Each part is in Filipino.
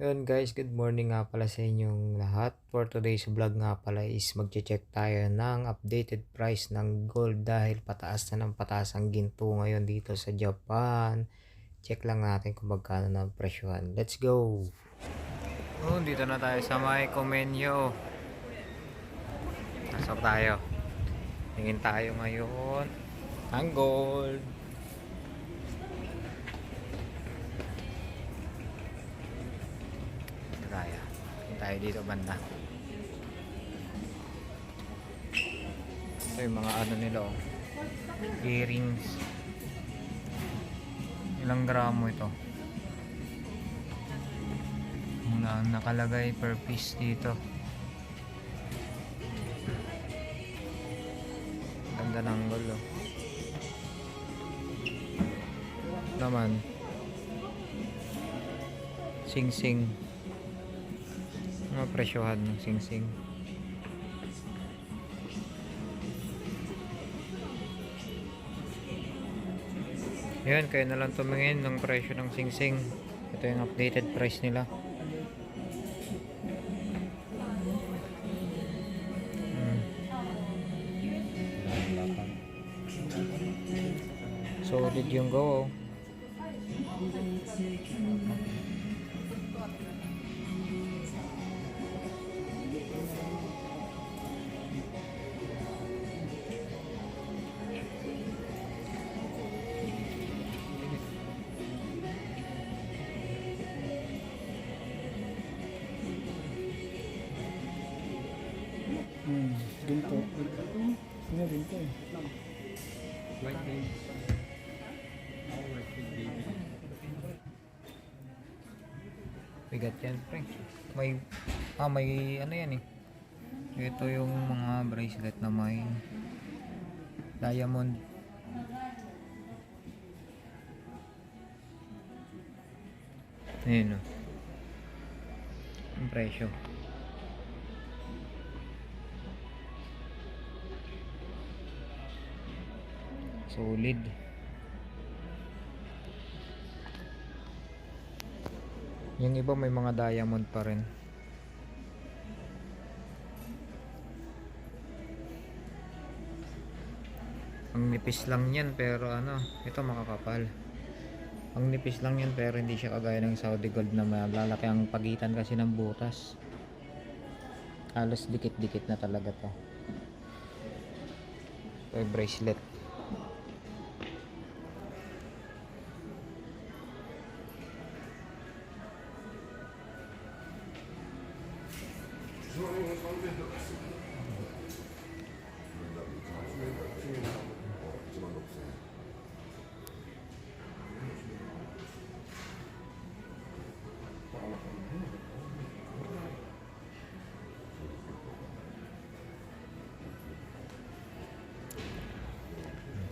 Yun guys, good morning nga pala sa inyong lahat. For today's vlog nga pala is magche-check tayo ng updated price ng gold dahil pataas na ng pataas ang ginto ngayon dito sa Japan. Check lang natin kung magkano na ang presyohan. Let's go! Dito na tayo sa may Comenyo. Pasok tayo. Tingin tayo ngayon ang gold. Tayo dito banda. Ito yung mga ano nila earrings. Ilang gramo ito? Muna nakalagay per piece dito. Ganda ng gold naman. Sing-sing. Mga presyohan ng sing-sing. Yan, kaya na lang tumingin ng presyo ng sing-sing. Ito yung updated price nila. Solid yung go. Ginto. Sino ginto eh? Like this. Bigat yan, pre. May ano yan eh. Ito yung mga bracelet na may diamond. Ayan o. Ang presyo. Solid. Yung iba may mga diamond pa rin. Ang nipis lang yan pero ano, ito makakapal. Ang nipis lang yan pero hindi siya kagaya ng Saudi gold na malalaki ang pagitan kasi ng butas. Halos dikit-dikit na talaga to. Ito yung bracelet.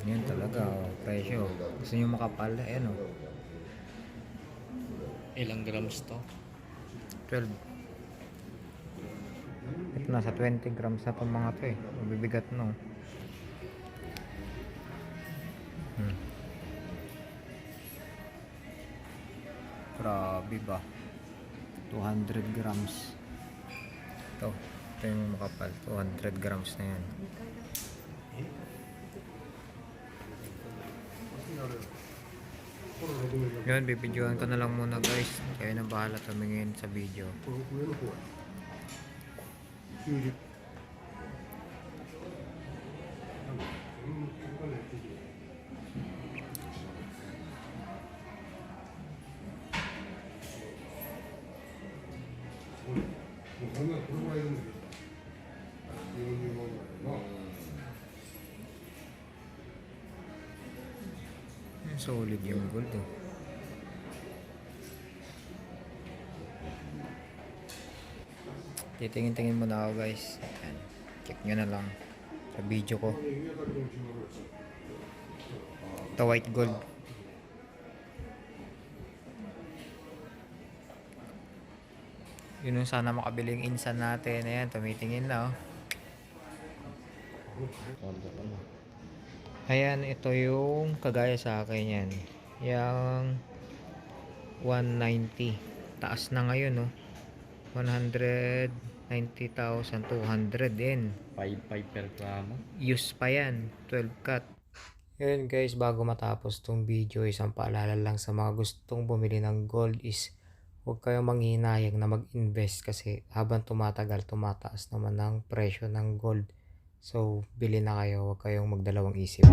Yan talaga, presyo. Gusto nyo makapal, ayan o. Ilang grams to? 12. Ito nasa 20 grams na itong mga to eh. Mabibigat no. Grabe ba? 200 grams. Ito yung makapal. 200 grams na yan. Yun, bibidyoan ko na lang muna guys. Kayo na bahala tumingin sa video. Solid yung gold eh. Titingin-tingin muna ako guys. Ayan. Check nyo na lang sa video ko. Ito white gold. Yun yung sana makabiling insan natin. Ayan, tumitingin na oh. Ayan, ito yung kagaya sa akin yan. Yung 190. Taas na ngayon, no? 190,200 din. 5.5 per gramo. Use pa yan. 12 cut. Yun guys, bago matapos tong video, isang paalala lang sa mga gustong bumili ng gold is huwag kayong manghinayang na mag-invest kasi habang tumatagal, tumataas naman ang presyo ng gold. So, bili na kayo, huwag kayong magdalawang isip.